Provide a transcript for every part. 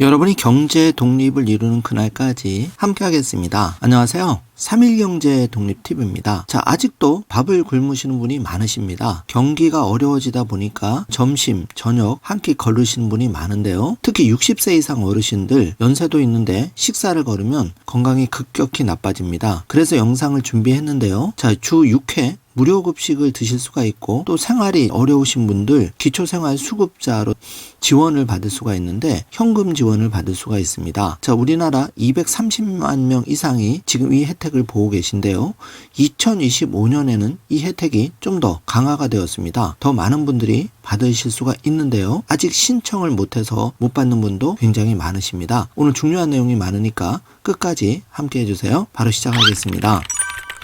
여러분이 경제 독립을 이루는 그날까지 함께 하겠습니다. 안녕하세요. 3일 경제 독립 팁입니다. 자, 아직도 밥을 굶으시는 분이 많으십니다. 경기가 어려워지다 보니까 점심, 저녁 한 끼 거르시는 분이 많은데요. 특히 60세 이상 어르신들 연세도 있는데 식사를 거르면 건강이 급격히 나빠집니다. 그래서 영상을 준비했는데요. 자, 주 6회 무료 급식을 드실 수가 있고 또 생활이 어려우신 분들 기초생활수급자로 지원을 받을 수가 있는데 현금 지원을 받을 수가 있습니다. 자, 우리나라 230만 명 이상이 지금 이 혜택을 보고 계신데요. 2025년에는 이 혜택이 좀 더 강화가 되었습니다. 더 많은 분들이 받으실 수가 있는데요. 아직 신청을 못해서 못 받는 분도 굉장히 많으십니다. 오늘 중요한 내용이 많으니까 끝까지 함께 해주세요. 바로 시작하겠습니다.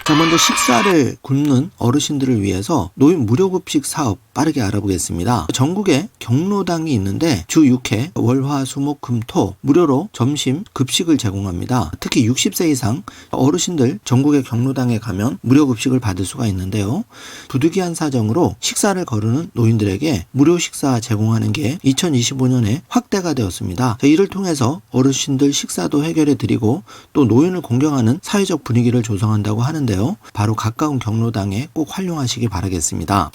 자, 먼저 식사를 굶는 어르신들을 위해서 노인 무료급식 사업 빠르게 알아보겠습니다. 전국에 경로당이 있는데 주 6회 월화수목금토 무료로 점심 급식을 제공합니다. 특히 60세 이상 어르신들 전국의 경로당에 가면 무료 급식을 받을 수가 있는데요. 부득이한 사정으로 식사를 거르는 노인들에게 무료 식사 제공하는 게 2025년에 확대가 되었습니다. 자, 이를 통해서 어르신들 식사도 해결해 드리고 또 노인을 공경하는 사회적 분위기를 조성한다고 하는데요. 바로 가까운 경로당에 꼭 활용하시기 바라겠습니다.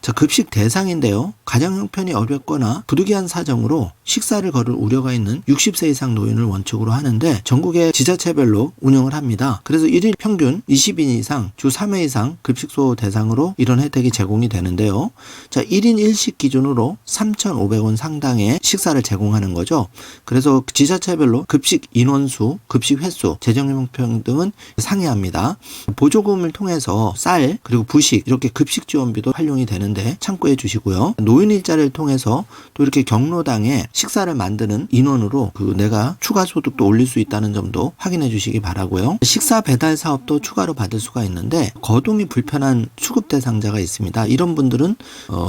자, 급식 대상인데요. 가정 형편이 어렵거나 부득이한 사정으로 식사를 거를 우려가 있는 60세 이상 노인을 원칙으로 하는데 전국의 지자체별로 운영을 합니다. 그래서 1일 평균 20인 이상 주 3회 이상 급식소 대상으로 이런 혜택이 제공이 되는데요. 자, 1인 1식 기준으로 3,500원 상당의 식사를 제공하는 거죠. 그래서 지자체별로 급식 인원수, 급식 횟수, 재정 형편 등은 상이합니다. 보조금을 통해서 쌀 그리고 부식 이렇게 급식 지원비도 활용이 되는데 참고해 주시고요. 노인 일자리를 통해서 또 이렇게 경로당에 식사를 만드는 인원으로 내가 추가 소득도 올릴 수 있다는 점도 확인해 주시기 바라고요. 식사 배달 사업도 추가로 받을 수가 있는데 거동이 불편한 수급 대상자가 있습니다. 이런 분들은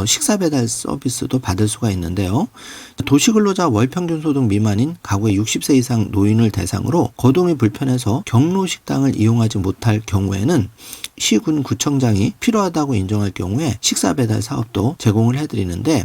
식사 배달 서비스도 받을 수가 있는데요. 도시근로자 월평균 소득 미만인 가구의 60세 이상 노인을 대상으로 거동이 불편해서 경로 식당을 이용하지 못할 경우에는 시군 구청장이 필요하다고 인정할 경우에 식사 배달 사업도 제공을 해드리는데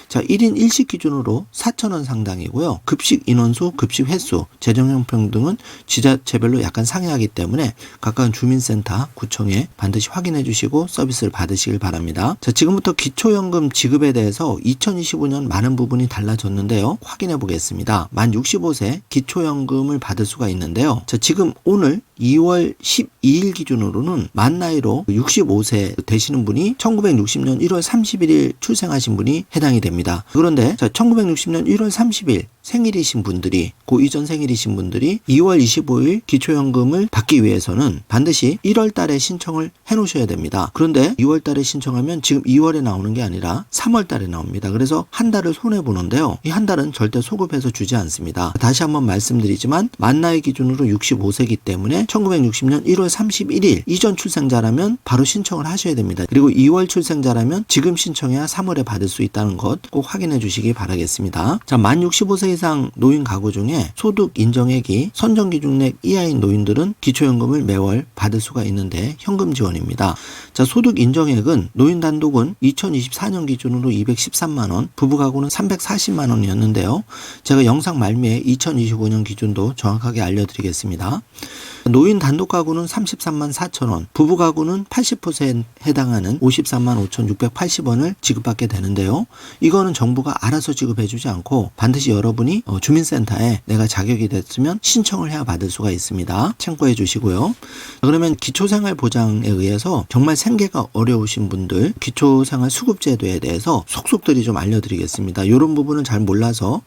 자, 1인 1식 기준으로 4,000원 상당이고요. 급식 인원수, 급식 횟수, 재정 형편 등은 지자체별로 약간 상이하기 때문에 가까운 주민센터, 구청에 반드시 확인해 주시고 서비스를 받으시길 바랍니다. 자, 지금부터 기초연금 지급에 대해서 2025년 많은 부분이 달라졌는데요. 확인해 보겠습니다. 만 65세 기초연금을 받을 수가 있는데요. 자, 지금 오늘 2월 12일 기준으로는 만 나이로 65세 되시는 분이 1960년 1월 31일 출생하신 분이 해당이 됩니다. 그런데 1960년 1월 30일 생일이신 분들이 그 이전 생일이신 분들이 2월 25일 기초연금을 받기 위해서는 반드시 1월 달에 신청을 해 놓으셔야 됩니다. 그런데 2월 달에 신청하면 지금 2월에 나오는 게 아니라 3월 달에 나옵니다. 그래서 한 달을 손해 보는데요. 이 한 달은 절대 소급해서 주지 않습니다. 다시 한번 말씀드리지만 만 나이 기준으로 65세이기 때문에 1960년 1월 31일 이전 출생자라면 바로 신청을 하셔야 됩니다. 그리고 2월 출생자라면 지금 신청해야 3월에 받을 수 있다는 것 꼭 확인해 주시기 바라겠습니다. 자, 만 65세 이상 노인 가구 중에 소득 인정액이 선정기준액 이하인 노인들은 기초연금을 매월 받을 수가 있는데 현금 지원입니다. 자, 소득 인정액은 노인 단독은 2024년 기준으로 213만 원, 부부 가구는 340만 원이었는데요. 제가 영상 말미에 2025년 기준도 정확하게 알려드리겠습니다. 노인 단독 가구는 33만 4천 원, 부부 가구는 80%에 해당하는 53만 5,680원을 지급받게 되는데요. 이거는 정부가 알아서 지급해주지 않고 반드시 여러분이 주민센터에 내가 자격이 됐으면 신청을 해야 받을 수가 있습니다. 참고해 주시고요. 그러면 기초생활보장에 의해서 정말 생계가 어려우신 분들 기초생활수급제도에 대해서 속속들이 좀 알려드리겠습니다. 이런 부분은 잘 몰라서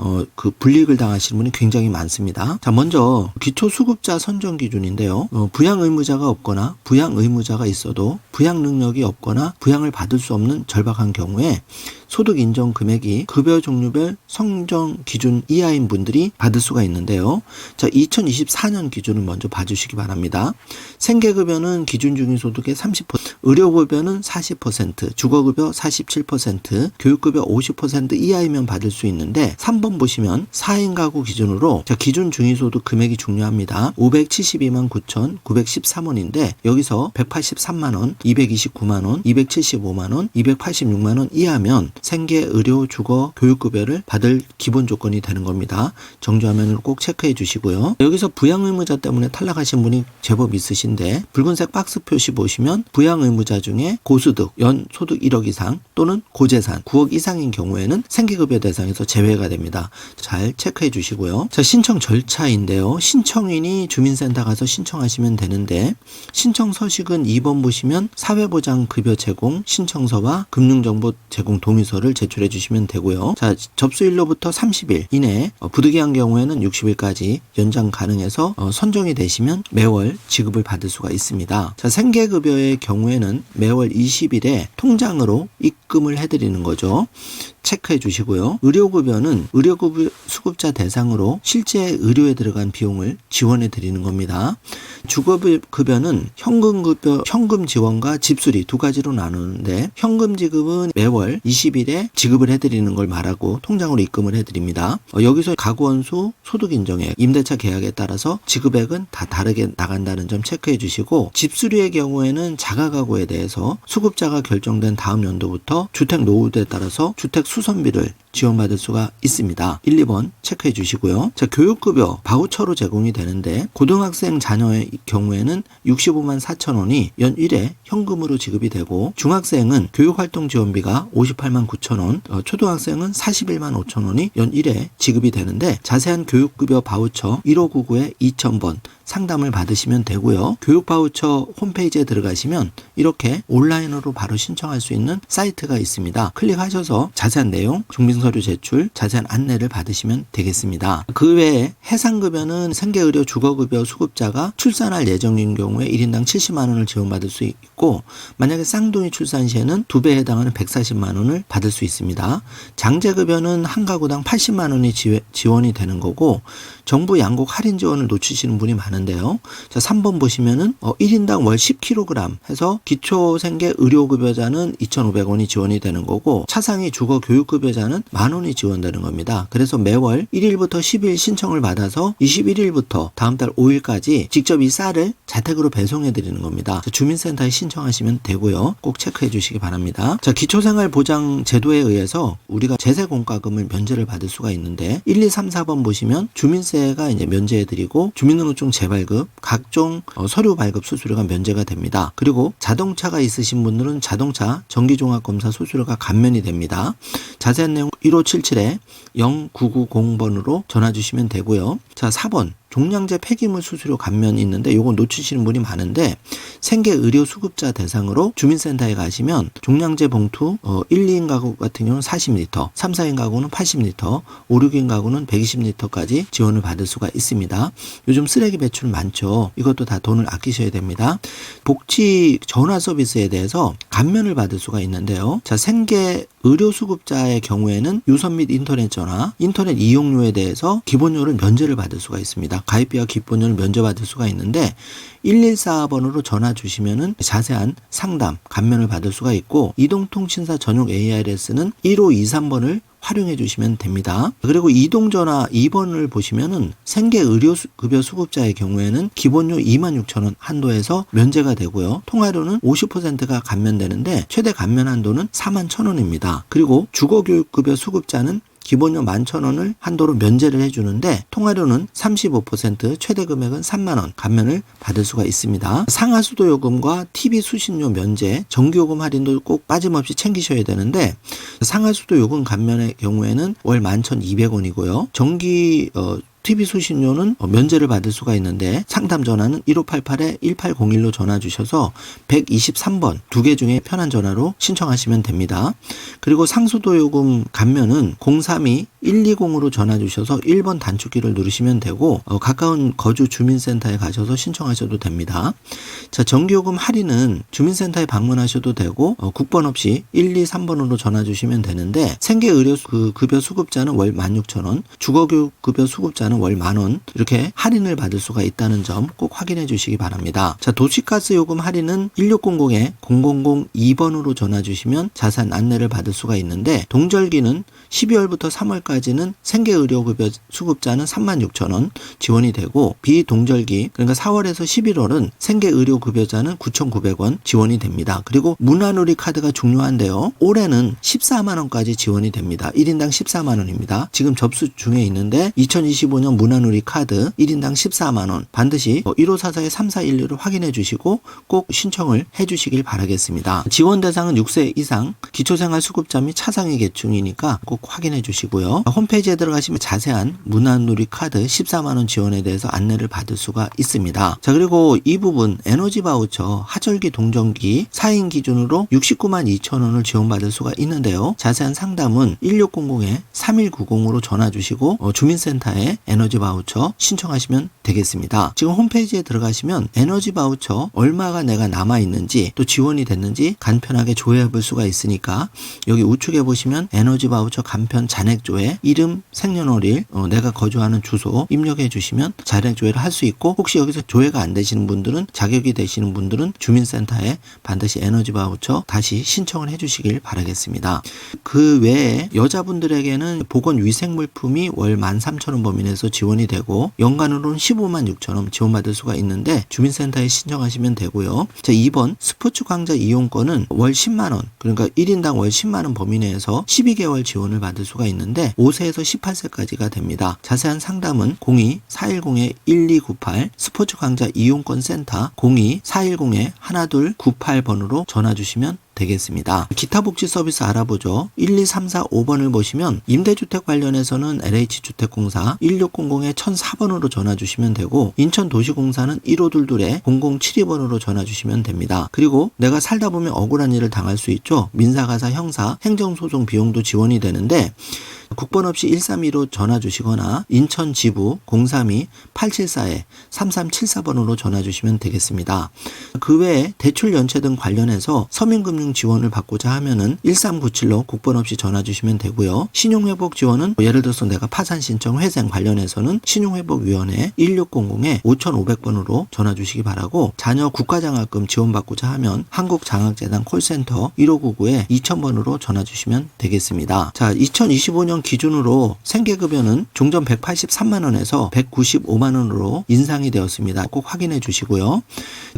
불이익을 당하시는 분이 굉장히 많습니다. 자, 먼저 기초수급자 선정 기준인데요. 부양 의무자가 없거나 부양 의무자가 있어도 부양 능력이 없거나 부양을 받을 수 없는 절박한 경우에 소득 인정 금액이 급여 종류별 성정 기준 이하인 분들이 받을 수가 있는데요. 자, 2024년 기준을 먼저 봐주시기 바랍니다. 생계급여는 기준 중위 소득의 30%, 의료급여는 40%, 주거급여 47%, 교육급여 50% 이하이면 받을 수 있는데 3번 보시면 4인 가구 기준으로 자, 기준 중위 소득 금액이 중요합니다. 572만 9,913원인데 여기서 183만 원, 229만 원, 275만 원, 286만 원 이하면 생계, 의료, 주거, 교육급여를 받을 기본 조건이 되는 겁니다. 정주화면을 꼭 체크해 주시고요. 여기서 부양의무자 때문에 탈락하신 분이 제법 있으신데 붉은색 박스 표시 보시면 부양의무자 중에 고소득, 연소득 1억 이상 또는 고재산 9억 이상인 경우에는 생계급여 대상에서 제외가 됩니다. 잘 체크해 주시고요. 자, 신청 절차인데요. 신청인이 주민센터 가서 신청하시면 되는데 신청 서식은 2번 보시면 사회보장급여 제공 신청서와 금융정보 제공 동의서를 제출해 주시면 되고요. 자, 접수일로부터 30일 이내에 부득이한 경우에는 60일까지 연장 가능해서 선정이 되시면 매월 지급을 받을 수가 있습니다. 자, 생계급여의 경우에는 매월 20일에 통장으로 입금을 해드리는 거죠. 체크해 주시고요. 의료급여는 의료급여 수급자 대상으로 실제 의료에 들어간 비용을 지원해 드리는 겁니다. 주거급여는 현금급여, 현금 지원과 집수리 두 가지로 나누는데 현금 지급은 매월 20일에 지급을 해드리는 걸 말하고 통장으로 입금을 해드립니다. 여기서 가구원수, 소득인정액, 임대차 계약에 따라서 지급액은 다 다르게 나간다는 점 체크해 주시고 집수리의 경우에는 자가가구에 대해서 수급자가 결정된 다음 연도부터 주택 노후도에 따라서 주택 수선비를 지원받을 수가 있습니다. 1, 2번 체크해 주시고요. 자, 교육급여 바우처로 제공이 되는데 고등학생 자녀의 경우에는 65만 4천 원이 연 1회 현금으로 지급이 되고 중학생은 교육활동지원비가 58만 9천 원, 초등학생은 41만 5천 원이 연 1회 지급이 되는데 자세한 교육급여 바우처 1599에 2000번 상담을 받으시면 되고요. 교육바우처 홈페이지에 들어가시면 이렇게 온라인으로 바로 신청할 수 있는 사이트가 있습니다. 클릭하셔서 자세한 내용, 증빙서류 제출, 자세한 안내를 받으시면 되겠습니다. 그 외에 해상급여는 생계의료 주거급여 수급자가 출산할 예정인 경우에 1인당 70만 원을 지원받을 수 있고 만약에 쌍둥이 출산 시에는 2배에 해당하는 140만 원을 받을 수 있습니다. 장제급여는 한 가구당 80만 원이 지원이 되는 거고 정부 양곡 할인 지원을 놓치시는 분이 많은데요. 자, 3번 보시면은 1인당 월 10kg 해서 기초생계 의료급여자는 2,500원이 지원이 되는 거고 차상위 주거교육급여자는 10,000원이 지원되는 겁니다. 그래서 매월 1일부터 10일 신청을 받아서 21일부터 다음 달 5일까지 직접 이 쌀을 자택으로 배송해 드리는 겁니다. 자, 주민센터에 신청하시면 되고요. 꼭 체크해 주시기 바랍니다. 자, 기초생활보장 제도에 의해서 우리가 제세공과금을 면제를 받을 수가 있는데 1, 2, 3, 4번 보시면 주민세가 이제 면제해 드리고 주민등록증 재발급, 각종 서류 발급 수수료가 면제가 됩니다. 그리고 자동차가 있으신 분들은 자동차 정기종합검사 수수료가 감면이 됩니다. 자세한 내용 1577에 0990번으로 전화 주시면 되고요. 자, 4번 종량제 폐기물 수수료 감면이 있는데 요거 놓치시는 분이 많은데 생계 의료 수급자 대상으로 주민센터에 가시면 종량제 봉투 1, 2인 가구 같은 경우는 40리터, 3, 4인 가구는 80리터, 5, 6인 가구는 120리터까지 지원을 받을 수가 있습니다. 요즘 쓰레기 배출 많죠. 이것도 다 돈을 아끼셔야 됩니다. 복지 전화 서비스에 대해서 감면을 받을 수가 있는데요. 자, 생계 의료 수급자의 경우에는 유선 및 인터넷 전화, 인터넷 이용료에 대해서 기본료를 면제를 받을 수가 있습니다. 가입비와 기본료를 면제받을 수가 있는데 114번으로 전화 주시면은 자세한 상담, 감면을 받을 수가 있고 이동통신사 전용 ARS는 1523번을 활용해 주시면 됩니다. 그리고 이동전화 2번을 보시면은 생계의료급여 수급자의 경우에는 기본료 26,000원 한도에서 면제가 되고요. 통화료는 50%가 감면되는데 최대 감면 한도는 41,000원입니다. 그리고 주거교육급여 수급자는 기본료 11,000원을 한도로 면제를 해주는데 통화료는 35% 최대 금액은 3만원 감면을 받을 수가 있습니다. 상하수도 요금과 TV 수신료 면제, 전기요금 할인도 꼭 빠짐없이 챙기셔야 되는데 상하수도 요금 감면의 경우에는 월 11,200원이고요. 전기 TV 수신료는 면제를 받을 수가 있는데 상담 전화는 1588-1801로 전화 주셔서 123번 두 개 중에 편한 전화로 신청하시면 됩니다. 그리고 상수도 요금 감면은 032-120으로 전화 주셔서 1번 단축키를 누르시면 되고 가까운 거주 주민센터에 가셔서 신청하셔도 됩니다. 자, 전기요금 할인은 주민센터에 방문하셔도 되고 국번 없이 1, 2, 3번으로 전화 주시면 되는데 생계의료급여 수급자는 월 16,000원, 주거교육급여 수급자는 수급자는 월 10,000원 이렇게 할인을 받을 수가 있다는 점 꼭 확인해 주시기 바랍니다. 자, 도시가스 요금 할인은 1600-0002번으로 전화 주시면 자세한 안내를 받을 수가 있는데, 동절기는 12월부터 3월까지는 생계의료급여 수급자는 36,000원 지원이 되고, 비동절기 그러니까 4월에서 11월은 생계의료급여자는 9,900원 지원이 됩니다. 그리고 문화누리 카드가 중요한데요. 올해는 14만원까지 지원이 됩니다. 1인당 14만원입니다. 지금 접수 중에 있는데 2025년 문화누리 카드 1인당 14만원 반드시 1544-3412를 확인해 주시고 꼭 신청을 해 주시길 바라겠습니다. 지원 대상은 6세 이상 기초생활수급자 및 차상위 계층이니까 꼭 확인해 주시고요. 홈페이지에 들어가시면 자세한 문화누리 카드 14만원 지원에 대해서 안내를 받을 수가 있습니다. 자, 그리고 이 부분 에너지 바우처 하절기 동전기 4인 기준으로 69만 2천원을 지원받을 수가 있는데요. 자세한 상담은 1600-3190으로 전화 주시고 주민센터에 에너지 바우처 신청하시면 되겠습니다. 지금 홈페이지에 들어가시면 에너지 바우처 얼마가 내가 남아있는지 또 지원이 됐는지 간편하게 조회해 볼 수가 있으니까 여기 우측에 보시면 에너지 바우처 간편 잔액조회 이름, 생년월일, 내가 거주하는 주소 입력해 주시면 잔액조회를 할 수 있고, 혹시 여기서 조회가 안 되시는 분들은, 자격이 되시는 분들은 주민센터에 반드시 에너지 바우처 다시 신청을 해 주시길 바라겠습니다. 그 외에 여자분들에게는 보건위생물품이 월 13,000원 범위 내에서 지원이 되고 연간으로는 15만 6천원 지원받을 수가 있는데 주민센터에 신청하시면 되고요. 자, 2번 스포츠 광자 이용권은 월 10만원 그러니까 1인당 월 10만원 범위 내에서 12개월 지원을 받을 수가 있는데 5세에서 18세까지가 됩니다. 자세한 상담은 02-410-1298 스포츠 광자 이용권 센터 02-410-1298번으로 전화 주시면 되겠습니다. 기타 복지 서비스 알아보죠. 1, 2, 3, 4, 5번을 보시면 임대주택 관련해서는 LH주택공사 1600-1004번으로 전화 주시면 되고, 인천도시공사는 1522-0072번으로 전화 주시면 됩니다. 그리고 내가 살다 보면 억울한 일을 당할 수 있죠. 민사가사, 형사, 행정소송 비용도 지원이 되는데 국번 없이 132로 전화 주시거나 인천지부 032-874-3374번으로 전화 주시면 되겠습니다. 그 외에 대출 연체 등 관련해서 서민금융 지원을 받고자 하면은 1397로 국번 없이 전화 주시면 되고요. 신용회복 지원은 예를 들어서 내가 파산 신청 회생 관련해서는 신용회복위원회 1600-5500번으로 전화 주시기 바라고, 자녀 국가장학금 지원받고자 하면 한국장학재단 콜센터 1599-2000번으로 전화 주시면 되겠습니다. 자, 2025년 기준으로 생계급여는 종전 183만원에서 195만원으로 인상이 되었습니다. 꼭 확인해 주시고요.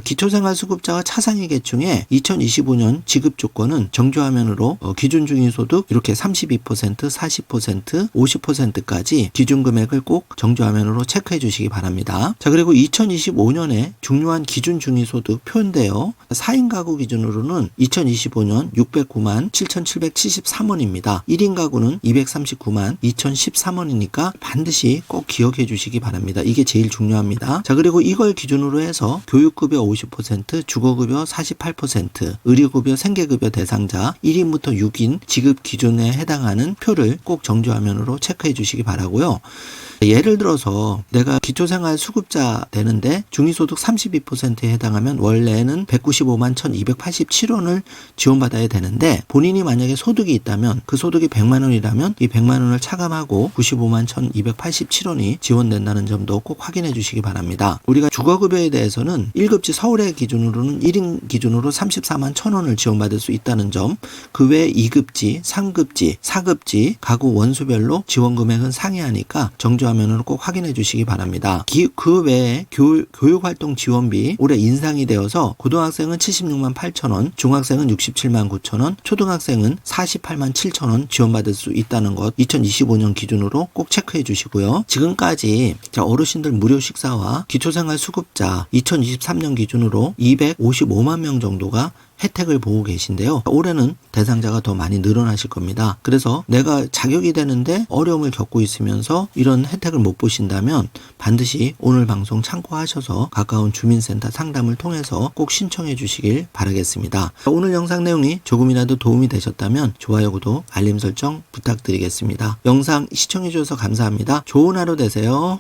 기초생활수급자와 차상위 계층의 2025년 지급 조건은 정주화면으로 기준 중위소득 이렇게 32%, 40%, 50%까지 기준 금액을 꼭 정주화면으로 체크해 주시기 바랍니다. 자, 그리고 2025년에 중요한 기준 중위소득 표인데요. 4인 가구 기준으로는 2025년 609만 7,773원입니다. 1인 가구는 239만 2,013원이니까 반드시 꼭 기억해 주시기 바랍니다. 이게 제일 중요합니다. 자, 그리고 이걸 기준으로 해서 교육급여 50%, 주거급여 48%, 의료급여, 생계급여 대상자 1인부터 6인 지급 기준에 해당하는 표를 꼭 정주화면으로 체크해 주시기 바라고요. 예를 들어서 내가 기초생활 수급자 되는데 중위소득 32%에 해당하면 원래는 195만 1,287원을 지원받아야 되는데, 본인이 만약에 소득이 있다면 그 소득이 100만 원이라면 이 100만 원을 차감하고 95만 1,287원이 지원된다는 점도 꼭 확인해 주시기 바랍니다. 우리가 주거급여에 대해서는 1급지 서울의 기준으로는 1인 기준으로 34만 1,000원을 지원받을 수 있다는 점, 그 외에 2급지, 3급지, 4급지 가구 원수별로 지원 금액은 상이하니까 정주화면으로 꼭 확인해 주시기 바랍니다. 그 외에 교육활동 지원비 올해 인상이 되어서 고등학생은 76만 8천원, 중학생은 67만 9천원, 초등학생은 48만 7천원 지원받을 수 있다는 것 2025년 기준으로 꼭 체크해 주시고요. 지금까지 어르신들 무료 식사와 기초생활 수급자 2023년 기준으로 255만 명 정도가 혜택을 보고 계신데요. 올해는 대상자가 더 많이 늘어나실 겁니다. 그래서 내가 자격이 되는데 어려움을 겪고 있으면서 이런 혜택을 못 보신다면 반드시 오늘 방송 참고하셔서 가까운 주민센터 상담을 통해서 꼭 신청해 주시길 바라겠습니다. 오늘 영상 내용이 조금이라도 도움이 되셨다면 좋아요, 구독, 알림 설정 부탁드리겠습니다. 영상 시청해 주셔서 감사합니다. 좋은 하루 되세요.